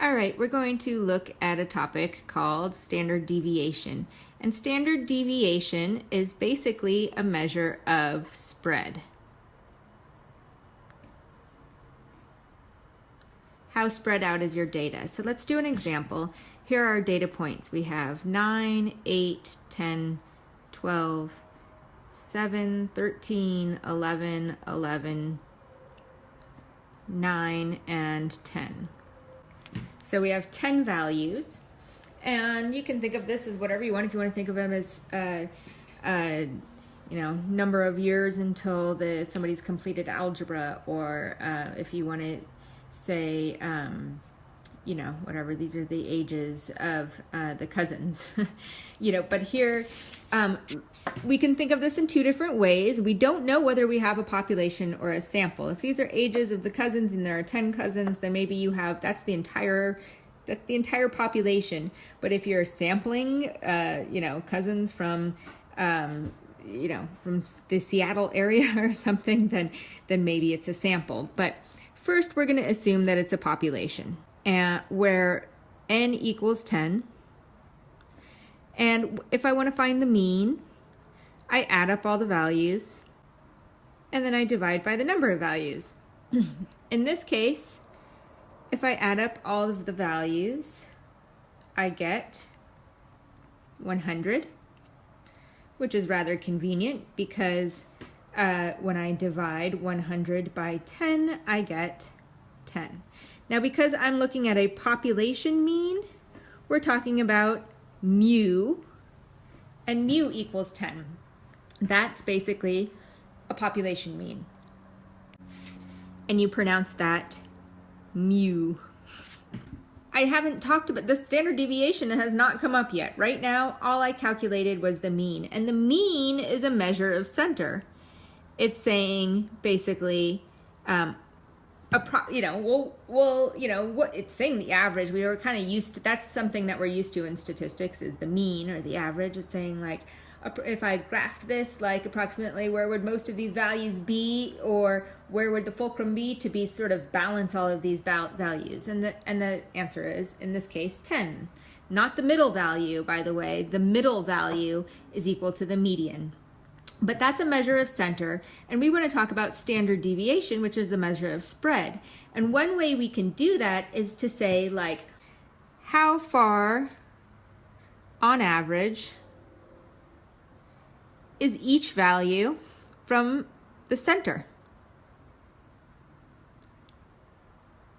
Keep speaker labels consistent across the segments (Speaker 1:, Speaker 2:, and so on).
Speaker 1: All right, we're going to look at a topic called standard deviation. And standard deviation is basically a measure of spread. How spread out is your data? So let's do an example. Here are our data points. We have 9, 8, 10, 12, 7, 13, 11, 11, 9, and 10. So we have 10 values, and you can think of this as whatever you want. If you want to think of them as number of years until somebody's completed algebra, or if you want to say whatever, these are the ages of the cousins. But here we can think of this in two different ways. We don't know whether we have a population or a sample. If these are ages of the cousins and there are 10 cousins, then maybe you have, that's the entire population. But if you're sampling cousins from from the Seattle area or something, then maybe it's a sample. But first we're going to assume that it's a population, where n equals 10. And if I want to find the mean, I add up all the values and then I divide by the number of values. In this case, if I add up all of the values, I get 100, which is rather convenient because when I divide 100 by 10, I get 10. Now, because I'm looking at a population mean, we're talking about mu, and mu equals 10. That's basically a population mean. And you pronounce that mu. I haven't talked about the standard deviation. It has not come up yet. Right now, all I calculated was the mean, and the mean is a measure of center. It's saying basically, what it's saying, the average. We were kind of used to, that's something that we're used to in statistics, is the mean or the average. It's saying, like, if I graphed this, like, approximately where would most of these values be, or where would the fulcrum be to be sort of balance all of these values? And the answer is, in this case, 10. Not the middle value, by the way. The middle value is equal to the median. But that's a measure of center, and we want to talk about standard deviation, which is a measure of spread. And one way we can do that is to say, like, how far, on average, is each value from the center?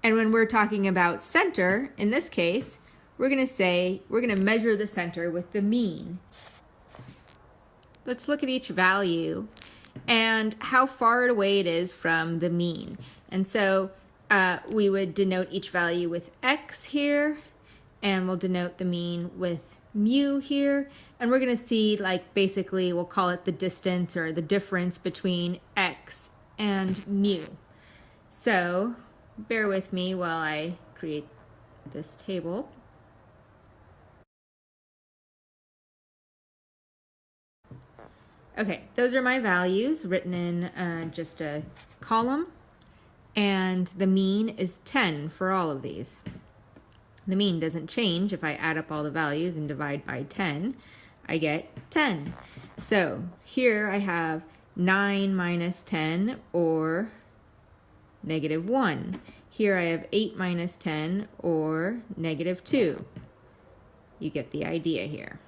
Speaker 1: And when we're talking about center, in this case, we're going to measure the center with the mean. Let's look at each value and how far away it is from the mean. And so we would denote each value with x here, and we'll denote the mean with mu here. And we're going to see, like, basically we'll call it the distance or the difference between x and mu. So bear with me while I create this table. Okay, those are my values written in just a column, and the mean is 10 for all of these. The mean doesn't change. If I add up all the values and divide by 10, I get 10. So here I have 9 minus 10, or negative 1. Here I have 8 minus 10, or negative 2. You get the idea here.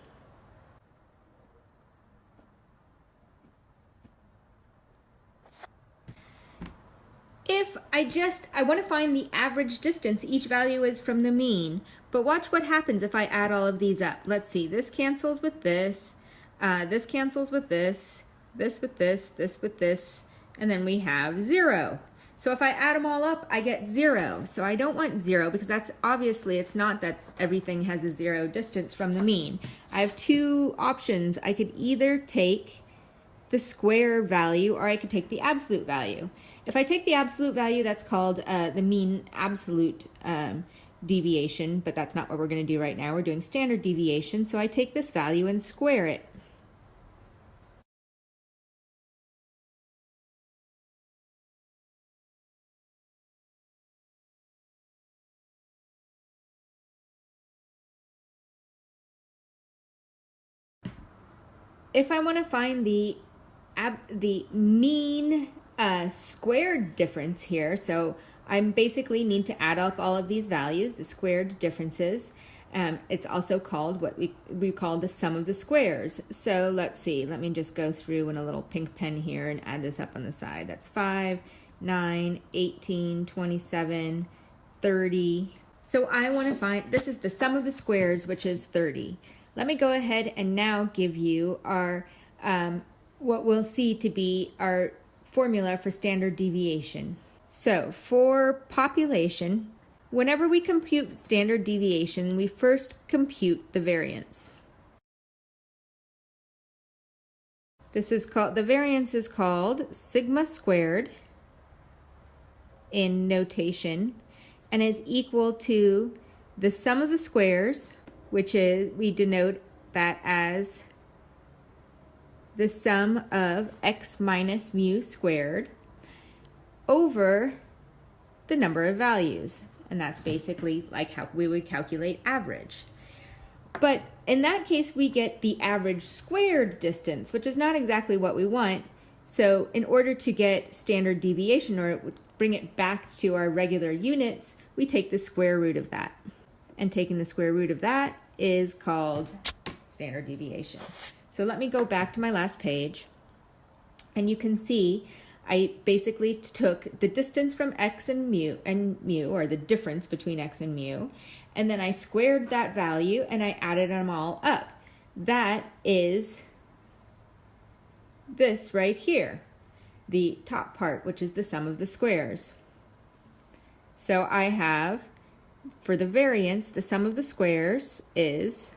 Speaker 1: If I want to find the average distance each value is from the mean, but watch what happens if I add all of these up. Let's see, this cancels with this cancels with this with this with this, and then we have 0. So if I add them all up, I get 0. So I don't want 0, because that's obviously, it's not that everything has a 0 distance from the mean. I have two options. I could either take the square value, or I could take the absolute value. If I take the absolute value, that's called the mean absolute deviation, but that's not what we're going to do right now. We're doing standard deviation, so I take this value and square it. if I want to find the mean squared difference here, so I basically need to add up all of these values, the squared differences. It's also called what we call the sum of the squares. So let's see, let me just go through in a little pink pen here and add this up on the side. That's 5, 9, 18, 27, 30. So I want to find, this is the sum of the squares, which is 30. Let me go ahead and now give you our, what we'll see to be our formula for standard deviation. So for population, whenever we compute standard deviation, we first compute the variance. This is called, the variance is called sigma squared in notation, and is equal to the sum of the squares, which is, we denote that as the sum of x minus mu squared over the number of values. And that's basically like how we would calculate average. But in that case, we get the average squared distance, which is not exactly what we want. So in order to get standard deviation, or bring it back to our regular units, we take the square root of that. And taking the square root of that is called standard deviation. So let me go back to my last page, and you can see I basically took the distance from x and mu, or the difference between x and mu, and then I squared that value and I added them all up. That is this right here, the top part, which is the sum of the squares. So I have, for the variance, the sum of the squares is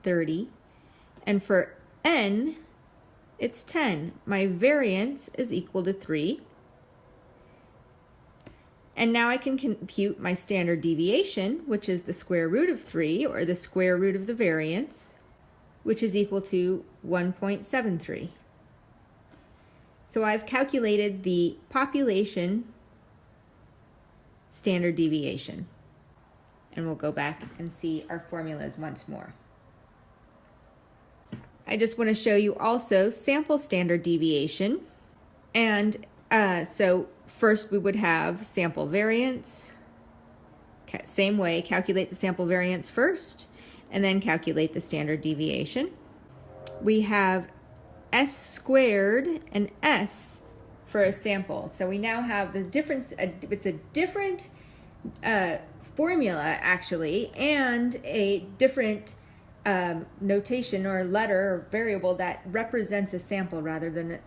Speaker 1: 30, and for n, it's 10. My variance is equal to 3. And now I can compute my standard deviation, which is the square root of 3, or the square root of the variance, which is equal to 1.73. So I've calculated the population standard deviation. And we'll go back and see our formulas once more. I just want to show you also sample standard deviation. And so first we would have sample variance. Same way, calculate the sample variance first, and then calculate the standard deviation. We have s squared and s for a sample. So we now have the difference, it's a different formula actually, and a different notation or letter or variable that represents a sample rather than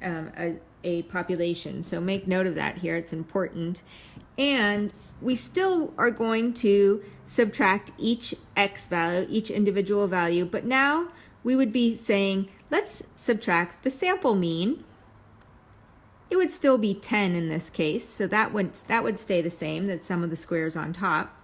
Speaker 1: a population. So make note of that here, it's important. And we still are going to subtract each x value, each individual value, but now we would be saying, let's subtract the sample mean. It would still be 10 in this case, so that would stay the same, that sum of the squares on top.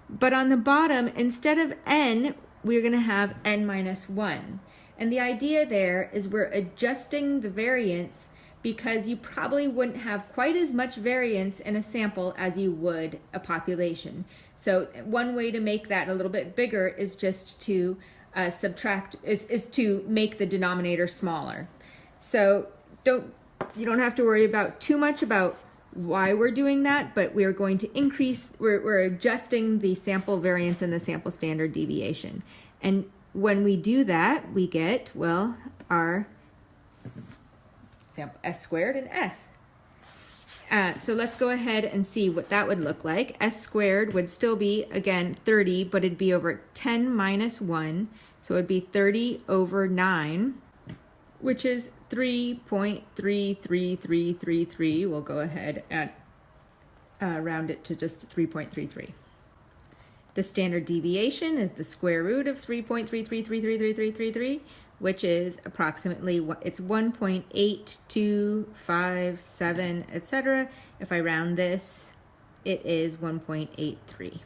Speaker 1: But on the bottom, instead of n, we're going to have n minus 1. And the idea there is we're adjusting the variance because you probably wouldn't have quite as much variance in a sample as you would a population. So one way to make that a little bit bigger is just to is to make the denominator smaller. So you don't have to worry about too much about why we're doing that, but we're going to increase, we're adjusting the sample variance and the sample standard deviation. And when we do that, we get, well, our sample s squared and s. So let's go ahead and see what that would look like. S squared would still be, again, 30, but it'd be over 10 minus 1, so it'd be 30 over 9, which is 3.33333. We'll go ahead and round it to just 3.33. The standard deviation is the square root of 3.3333333, which is approximately, it's 1.8257, etc. If I round this, it is 1.83.